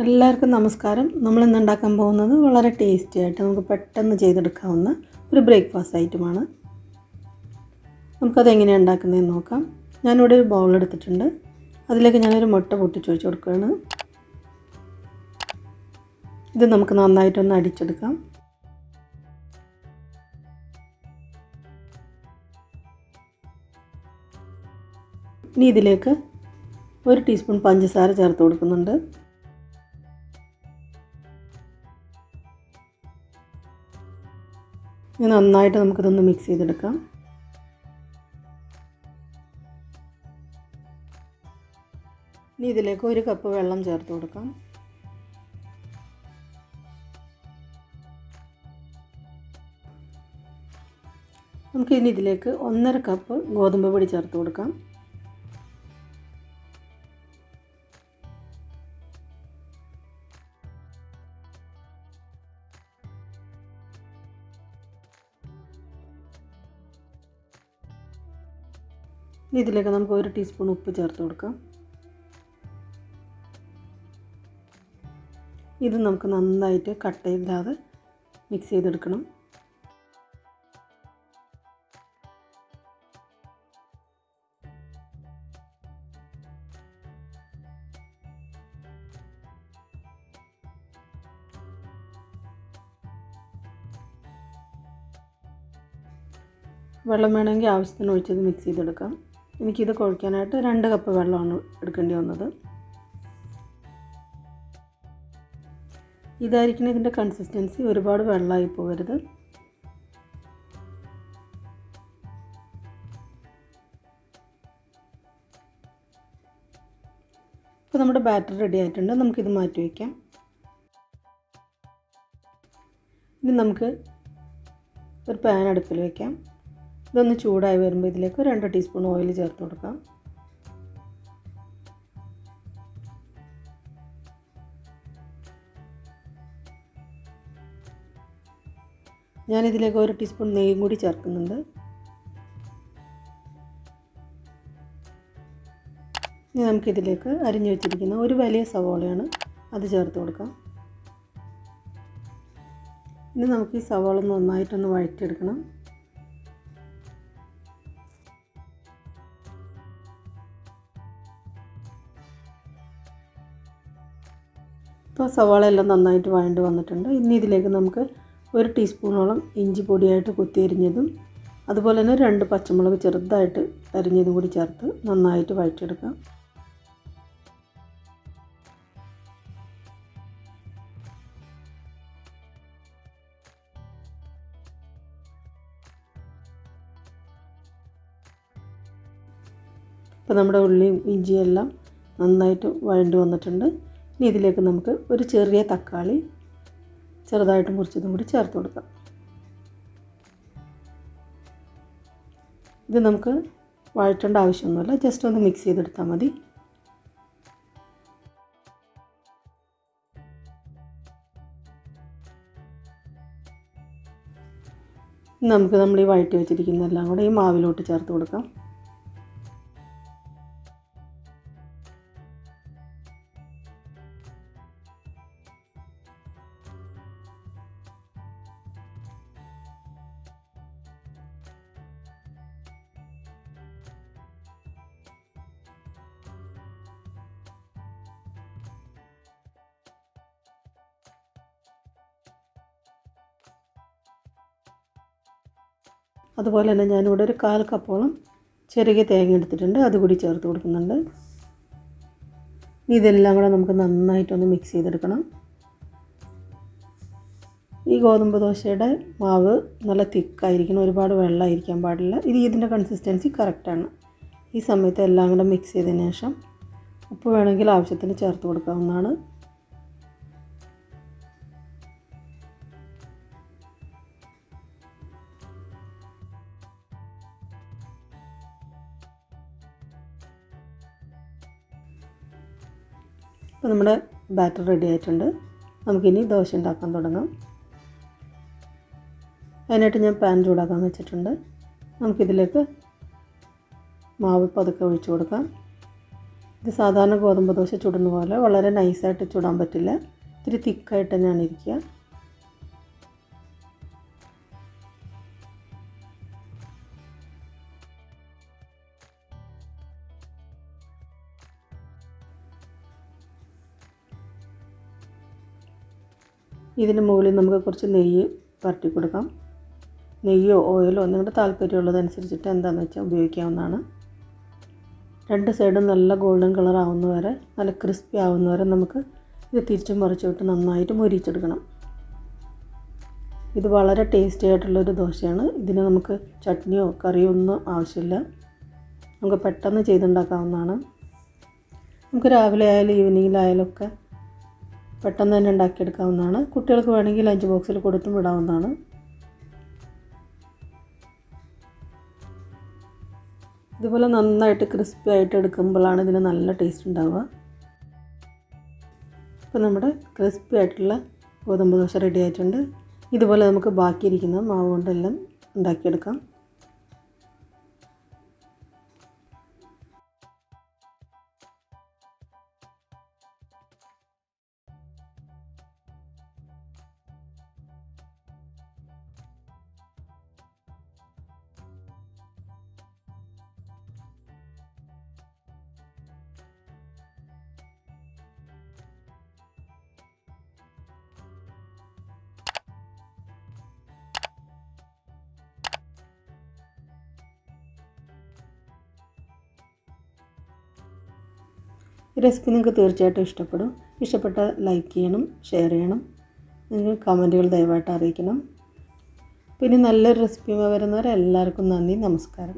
എല്ലാവർക്കും നമസ്കാരം. നമ്മൾ ഇന്ന് ഉണ്ടാക്കാൻ പോകുന്നത് വളരെ ടേസ്റ്റി ആയിട്ട് നമുക്ക് പെട്ടെന്ന് ചെയ്തെടുക്കാവുന്ന ഒരു ബ്രേക്ക്ഫാസ്റ്റ് ഐറ്റമാണ്. നമുക്കത് എങ്ങനെയാണ് ഉണ്ടാക്കുന്നതെന്ന് നോക്കാം. ഞാനിവിടെ ഒരു ബൗൾ എടുത്തിട്ടുണ്ട്. അതിലേക്ക് ഞാനൊരു മുട്ട പൊട്ടിച്ചൊഴിച്ച് കൊടുക്കുകയാണ്. ഇത് നമുക്ക് നന്നായിട്ടൊന്ന് അടിച്ചെടുക്കാം. ഇനി ഇതിലേക്ക് 1 ടീസ്പൂൺ പഞ്ചസാര ചേർത്ത് കൊടുക്കുന്നുണ്ട്. ഇനി നന്നായിട്ട് നമുക്കിതൊന്ന് മിക്സ് ചെയ്തെടുക്കാം. ഇനി ഇതിലേക്ക് 1 കപ്പ് വെള്ളം ചേർത്ത് കൊടുക്കാം. നമുക്കിനി ഇതിലേക്ക് 1.5 കപ്പ് ഗോതമ്പ് പൊടി ചേർത്ത് കൊടുക്കാം. ഇതിലേക്ക് നമുക്ക് 1 ടീസ്പൂൺ ഉപ്പ് ചേർത്ത് കൊടുക്കാം. ഇത് നമുക്ക് നന്നായിട്ട് കട്ടയില്ലാതെ മിക്സ് ചെയ്തെടുക്കണം. വെള്ളം വേണമെങ്കിൽ ആവശ്യത്തിന് ഒഴിച്ചത് മിക്സ് ചെയ്തെടുക്കാം. എനിക്കിത് കുഴയ്ക്കാനായിട്ട് 2 കപ്പ് വെള്ളമാണ് എടുക്കേണ്ടി വന്നത്. ഇതായിരിക്കണം ഇതിൻ്റെ കൺസിസ്റ്റൻസി. ഒരുപാട് വെള്ളമായി പോകരുത്. ഇപ്പോൾ നമ്മുടെ ബാറ്റർ റെഡി ആയിട്ടുണ്ട്. നമുക്കിത് മാറ്റി വയ്ക്കാം. ഇനി നമുക്ക് ഒരു പാൻ അടുപ്പിൽ വയ്ക്കാം. ഇതൊന്ന് ചൂടായി വരുമ്പോൾ ഇതിലേക്ക് 2 ടീസ്പൂൺ ഓയിൽ ചേർത്ത് കൊടുക്കാം. ഞാനിതിലേക്ക് 1 ടീസ്പൂൺ നെയ്യും കൂടി ചേർക്കുന്നുണ്ട്. ഇനി നമുക്കിതിലേക്ക് അരിഞ്ഞു വെച്ചിരിക്കുന്ന ഒരു വലിയ സവാളയാണ്, അത് ചേർത്ത് കൊടുക്കാം. ഇനി നമുക്ക് ഈ സവാള നന്നായിട്ടൊന്ന് വഴറ്റിയെടുക്കണം. ഇപ്പോൾ സവാള എല്ലാം നന്നായിട്ട് വഴണ്ട് വന്നിട്ടുണ്ട്. ഇനി ഇതിലേക്ക് നമുക്ക് 1 ടീസ്പൂണോളം ഇഞ്ചി പൊടിയായിട്ട് കുത്തിയരിഞ്ഞതും അതുപോലെ തന്നെ 2 പച്ചമുളക് ചെറുതായിട്ട് അരിഞ്ഞതും കൂടി ചേർത്ത് നന്നായിട്ട് വഴറ്റിയെടുക്കാം. ഇപ്പോൾ നമ്മുടെ ഉള്ളിയും ഇഞ്ചിയും എല്ലാം നന്നായിട്ട് വഴണ്ട് വന്നിട്ടുണ്ട്. ഇനി ഇതിലേക്ക് നമുക്ക് ഒരു ചെറിയ തക്കാളി ചെറുതായിട്ട് മുറിച്ചതും കൂടി ചേർത്ത് കൊടുക്കാം. ഇത് നമുക്ക് വഴറ്റേണ്ട ആവശ്യമൊന്നുമില്ല, ജസ്റ്റ് ഒന്ന് മിക്സ് ചെയ്തെടുത്താൽ മതി. നമുക്ക് നമ്മൾ ഈ വഴറ്റി വെച്ചിരിക്കുന്നതെല്ലാം കൂടെ ഈ മാവിലോട്ട് ചേർത്ത് കൊടുക്കാം. അതുപോലെ തന്നെ ഞാനിവിടെ ഒരു 1/4 കപ്പോളം ചെറിയ തേങ്ങ എടുത്തിട്ടുണ്ട്, അതുകൂടി ചേർത്ത് കൊടുക്കുന്നുണ്ട്. ഇതെല്ലാം കൂടെ നമുക്ക് നന്നായിട്ടൊന്ന് മിക്സ് ചെയ്തെടുക്കണം. ഈ ഗോതമ്പ് ദോശയുടെ മാവ് നല്ല തിക്കായിരിക്കണം, ഒരുപാട് വെള്ളമായിരിക്കാൻ പാടില്ല. ഇതിൻ്റെ കൺസിസ്റ്റൻസി കറക്റ്റാണ്. ഈ സമയത്ത് എല്ലാം കൂടെ മിക്സ് ചെയ്തതിന് ശേഷം ഉപ്പ് വേണമെങ്കിൽ ആവശ്യത്തിന് ചേർത്ത് കൊടുക്കാവുന്നതാണ്. അപ്പോൾ നമ്മുടെ ബാറ്റർ റെഡി ആയിട്ടുണ്ട്. നമുക്കിനി ദോശ ഉണ്ടാക്കാൻ തുടങ്ങാം. അതിനായിട്ട് ഞാൻ പാൻ ചൂടാക്കാൻ വെച്ചിട്ടുണ്ട്. നമുക്കിതിലേക്ക് മാവ് പതുക്കെ ഒഴിച്ചു കൊടുക്കാം. ഇത് സാധാരണ ഗോതമ്പ് ദോശ ചുടുന്ന പോലെ വളരെ നൈസായിട്ട് ചുടാൻ പറ്റില്ല, ഇത്തിരി തിക്കായിട്ട് തന്നെയാണ് ഇരിക്കുക. ഇതിന് മുകളിൽ നമുക്ക് കുറച്ച് നെയ്യ് പരട്ടി കൊടുക്കാം. നെയ്യോ ഓയിലോ നിങ്ങളുടെ താല്പര്യമുള്ളതനുസരിച്ചിട്ട് എന്താണെന്ന് വെച്ചാൽ ഉപയോഗിക്കാവുന്നതാണ്. രണ്ട് സൈഡും നല്ല ഗോൾഡൻ കളർ ആവുന്ന വരെ, നല്ല ക്രിസ്പി ആവുന്ന വരെ നമുക്ക് ഇത് തിരിച്ചും മറിച്ചിട്ട് നന്നായിട്ട് മൊരിച്ചെടുക്കണം. ഇത് വളരെ ടേസ്റ്റി ആയിട്ടുള്ളൊരു ദോശയാണ്. ഇതിന് നമുക്ക് ചട്നിയോ കറിയോ ഒന്നും ആവശ്യമില്ല, നമുക്ക് പെട്ടെന്ന് ചെയ്തുണ്ടാക്കാവുന്നതാണ്. നമുക്ക് രാവിലെ ആയാലും ഈവനിങ്ങിലായാലും ഒക്കെ പെട്ടെന്ന് തന്നെ ഉണ്ടാക്കിയെടുക്കാവുന്നതാണ്. കുട്ടികൾക്ക് വേണമെങ്കിൽ ലഞ്ച് ബോക്സിൽ കൊടുത്തും വിടാവുന്നതാണ്. ഇതുപോലെ നന്നായിട്ട് ക്രിസ്പി ആയിട്ട് എടുക്കുമ്പോഴാണ് ഇതിന് നല്ല ടേസ്റ്റ് ഉണ്ടാവുക. ഇപ്പോൾ നമ്മുടെ ക്രിസ്പി ആയിട്ടുള്ള ഗോതമ്പ് ദോശ റെഡി ആയിട്ടുണ്ട്. ഇതുപോലെ നമുക്ക് ബാക്കിയിരിക്കുന്ന മാവ് കൊണ്ടെല്ലാം ഉണ്ടാക്കിയെടുക്കാം. ഈ റെസിപ്പി നിങ്ങൾക്ക് തീർച്ചയായിട്ടും ഇഷ്ടപ്പെടും. ഇഷ്ടപ്പെട്ടാൽ ലൈക്ക് ചെയ്യണം, ഷെയർ ചെയ്യണം, നിങ്ങൾ കമൻറ്റുകൾ ദയവായിട്ട് അറിയിക്കണം. പിന്നെ നല്ലൊരു റെസിപ്പിയുമായി വരുന്നവരെ എല്ലാവർക്കും നന്ദി, നമസ്കാരം.